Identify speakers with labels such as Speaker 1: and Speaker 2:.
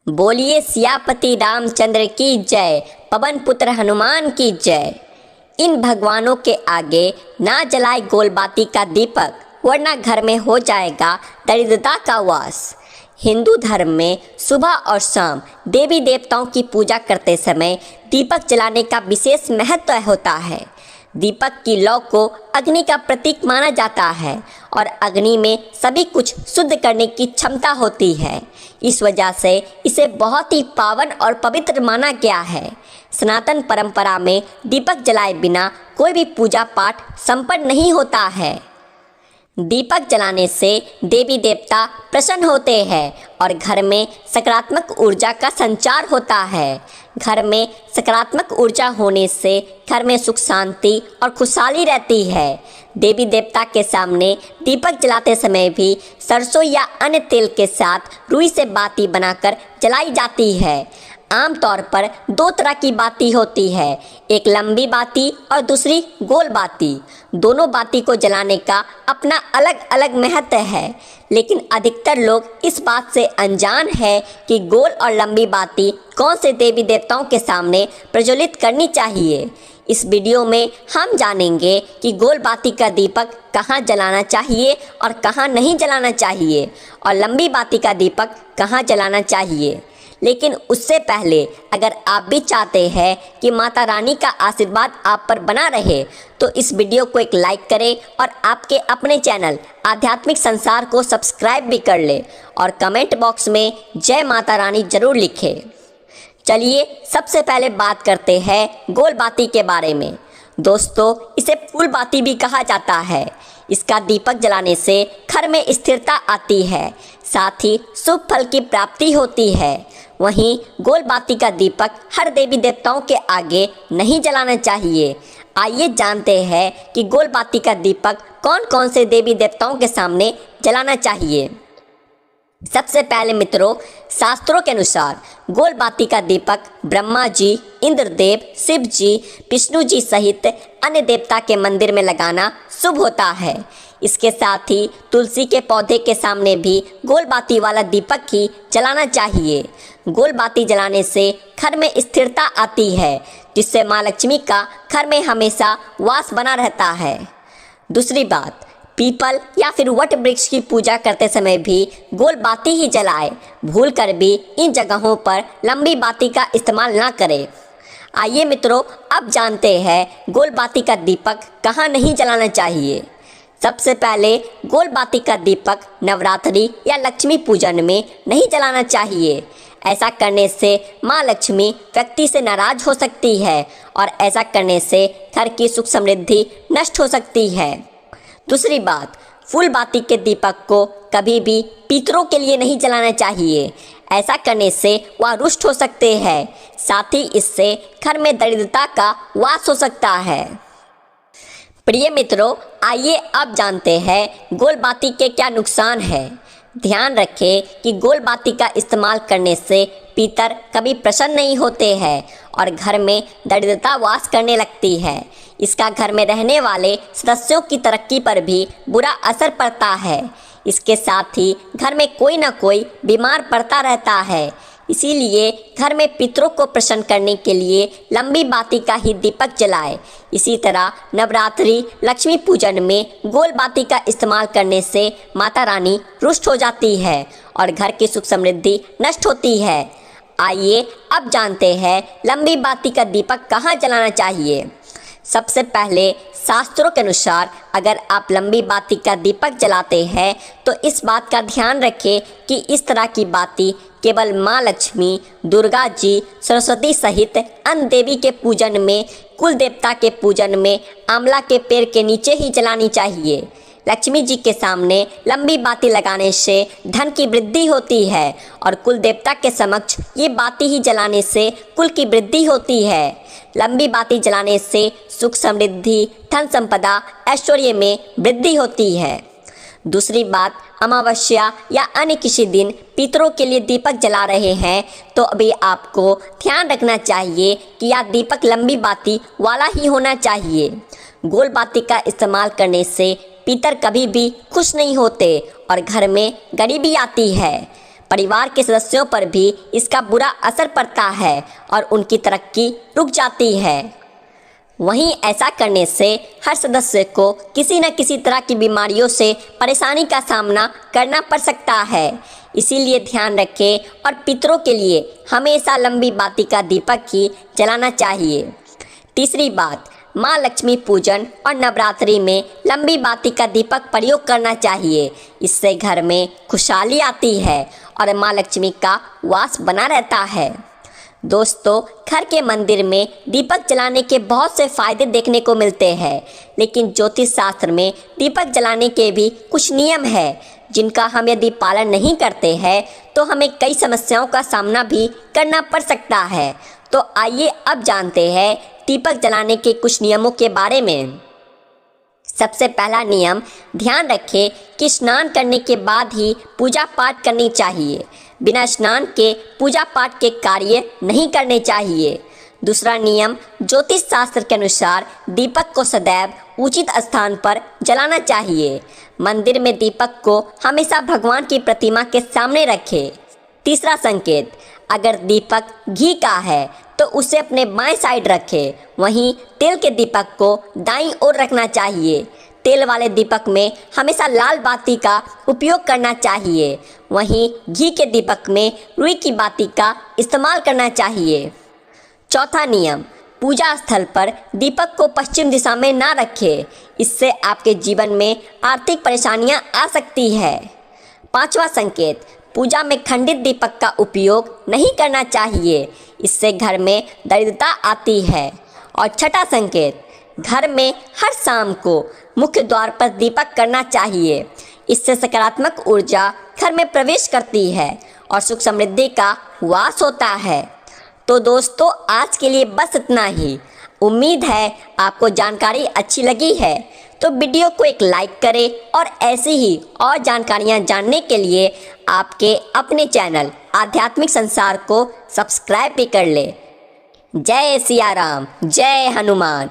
Speaker 1: बोलिए सियापति रामचंद्र की जय, पवन पुत्र हनुमान की जय। इन भगवानों के आगे ना जलाए गोलबाती का दीपक, वरना घर में हो जाएगा दरिद्रता का वास। हिंदू धर्म में सुबह और शाम देवी देवताओं की पूजा करते समय दीपक जलाने का विशेष महत्व होता है। दीपक की लौ को अग्नि का प्रतीक माना जाता है और अग्नि में सभी कुछ शुद्ध करने की क्षमता होती है। इस वजह से इसे बहुत ही पावन और पवित्र माना गया है। सनातन परंपरा में दीपक जलाए बिना कोई भी पूजा पाठ संपन्न नहीं होता है। दीपक जलाने से देवी देवता प्रसन्न होते हैं और घर में सकारात्मक ऊर्जा का संचार होता है। घर में सकारात्मक ऊर्जा होने से घर में सुख शांति और खुशहाली रहती है। देवी देवता के सामने दीपक जलाते समय भी सरसों या अन्य तेल के साथ रुई से बाती बनाकर जलाई जाती है। आमतौर पर दो तरह की बाती होती है, एक लंबी बाती और दूसरी गोल बाती। दोनों बाती को जलाने का अपना अलग अलग महत्व है, लेकिन अधिकतर लोग इस बात से अनजान है कि गोल और लंबी बाती कौन से देवी देवताओं के सामने प्रज्वलित करनी चाहिए। इस वीडियो में हम जानेंगे कि गोल बाती का दीपक कहाँ जलाना चाहिए और कहाँ नहीं जलाना चाहिए, और लंबी बाती का दीपक कहाँ जलाना चाहिए। लेकिन उससे पहले अगर आप भी चाहते हैं कि माता रानी का आशीर्वाद आप पर बना रहे, तो इस वीडियो को एक लाइक करें और आपके अपने चैनल आध्यात्मिक संसार को सब्सक्राइब भी कर ले और कमेंट बॉक्स में जय माता रानी जरूर लिखें। चलिए सबसे पहले बात करते हैं गोल बाती के बारे में। दोस्तों, इसे फूल बाती भी कहा जाता है। इसका दीपक जलाने से घर में स्थिरता आती है, साथ ही शुभ फल की प्राप्ति होती है। वहीं गोल बाती का दीपक हर देवी देवताओं के आगे नहीं जलाना चाहिए। आइए जानते हैं कि गोल बाती का दीपक कौन कौन से देवी देवताओं के सामने जलाना चाहिए। सबसे पहले मित्रों, शास्त्रों के अनुसार गोल बाती का दीपक ब्रह्मा जी, इंद्रदेव, शिव जी, विष्णु जी सहित अन्य देवता के मंदिर में लगाना शुभ होता है। इसके साथ ही तुलसी के पौधे के सामने भी गोल बाती वाला दीपक ही जलाना चाहिए। गोल बाती जलाने से घर में स्थिरता आती है, जिससे माँ लक्ष्मी का घर में हमेशा वास बना रहता है। दूसरी बात, पीपल या फिर वट वृक्ष की पूजा करते समय भी गोल बाती ही जलाए। भूल कर भी इन जगहों पर लंबी बाती का इस्तेमाल ना करें। आइए मित्रों, अब जानते हैं गोल बाती का दीपक कहाँ नहीं जलाना चाहिए। सबसे पहले, गोल बाती का दीपक नवरात्रि या लक्ष्मी पूजन में नहीं जलाना चाहिए। ऐसा करने से माँ लक्ष्मी व्यक्ति से नाराज हो सकती है और ऐसा करने से घर की सुख समृद्धि नष्ट हो सकती है। दूसरी बात, फूल बाती के दीपक को कभी भी पितरों के लिए नहीं जलाना चाहिए। ऐसा करने से वह रुष्ट हो सकते हैं, साथ ही इससे घर में दरिद्रता का वास हो सकता है। प्रिय मित्रों, आइए अब जानते हैं गोल बाती के क्या नुकसान है। ध्यान रखें कि गोल बाती का इस्तेमाल करने से पितर कभी प्रसन्न नहीं होते हैं और घर में दरिद्रता वास करने लगती है। इसका घर में रहने वाले सदस्यों की तरक्की पर भी बुरा असर पड़ता है। इसके साथ ही घर में कोई न कोई बीमार पड़ता रहता है। इसीलिए घर में पितरों को प्रसन्न करने के लिए लंबी बाती का ही दीपक जलाए। इसी तरह नवरात्रि, लक्ष्मी पूजन में गोल बाती का इस्तेमाल करने से माता रानी रुष्ट हो जाती है और घर की सुख समृद्धि नष्ट होती है। आइए अब जानते हैं लंबी बाती का दीपक कहाँ जलाना चाहिए। सबसे पहले, शास्त्रों के अनुसार अगर आप लंबी बाती का दीपक जलाते हैं तो इस बात का ध्यान रखें कि इस तरह की बाती केवल माँ लक्ष्मी, दुर्गा जी, सरस्वती सहित अन्य देवी के पूजन में, कुल देवता के पूजन में आंवला के पेड़ के नीचे ही जलानी चाहिए। लक्ष्मी जी के सामने लंबी बाती लगाने से धन की वृद्धि होती है और कुल देवता के समक्ष ये बाती ही जलाने से कुल की वृद्धि होती है। लंबी बाती जलाने से सुख समृद्धि, धन संपदा, ऐश्वर्य में वृद्धि होती है। दूसरी बात, अमावस्या या अन्य किसी दिन पितरों के लिए दीपक जला रहे हैं तो अभी आपको ध्यान रखना चाहिए कि यह दीपक लंबी बाती वाला ही होना चाहिए। गोल बाती का इस्तेमाल करने से पितर कभी भी खुश नहीं होते और घर में गरीबी आती है। परिवार के सदस्यों पर भी इसका बुरा असर पड़ता है और उनकी तरक्की रुक जाती है। वहीं ऐसा करने से हर सदस्य को किसी न किसी तरह की बीमारियों से परेशानी का सामना करना पड़ सकता है। इसीलिए ध्यान रखें और पितरों के लिए हमेशा लंबी बाती का दीपक ही जलाना चाहिए। तीसरी बात, माँ लक्ष्मी पूजन और नवरात्रि में लंबी बाती का दीपक प्रयोग करना चाहिए। इससे घर में खुशहाली आती है और माँ लक्ष्मी का वास बना रहता है। दोस्तों, घर के मंदिर में दीपक जलाने के बहुत से फायदे देखने को मिलते हैं, लेकिन ज्योतिष शास्त्र में दीपक जलाने के भी कुछ नियम है जिनका हम यदि पालन नहीं करते हैं तो हमें कई समस्याओं का सामना भी करना पड़ सकता है। तो आइए अब जानते हैं दीपक जलाने के कुछ नियमों के बारे में। सबसे पहला नियम, ध्यान रखें कि स्नान करने के बाद ही पूजा पाठ करनी चाहिए। बिना स्नान के पूजा पाठ के कार्य नहीं करने चाहिए। दूसरा नियम, ज्योतिष शास्त्र के अनुसार दीपक को सदैव उचित स्थान पर जलाना चाहिए। मंदिर में दीपक को हमेशा भगवान की प्रतिमा के सामने रखें। तीसरा संकेत, अगर दीपक घी का है तो उसे अपने बाएं साइड रखें। वहीं तेल के दीपक को दाईं ओर रखना चाहिए। तेल वाले दीपक में हमेशा लाल बाती का उपयोग करना चाहिए। वहीं घी के दीपक में रुई की बाती का इस्तेमाल करना चाहिए। चौथा नियम, पूजा स्थल पर दीपक को पश्चिम दिशा में ना रखें। इससे आपके जीवन में आर्थिक परेशानियां आ सकती है। पांचवा संकेत, पूजा में खंडित दीपक का उपयोग नहीं करना चाहिए। इससे घर में दरिद्रता आती है। और छठा संकेत, घर में हर शाम को मुख्य द्वार पर दीपक करना चाहिए। इससे सकारात्मक ऊर्जा घर में प्रवेश करती है और सुख समृद्धि का वास होता है। तो दोस्तों, आज के लिए बस इतना ही। उम्मीद है आपको जानकारी अच्छी लगी है। तो वीडियो को एक लाइक करें और ऐसी ही और जानकारियां जानने के लिए आपके अपने चैनल आध्यात्मिक संसार को सब्सक्राइब भी कर ले। जय सिया राम, जय हनुमान।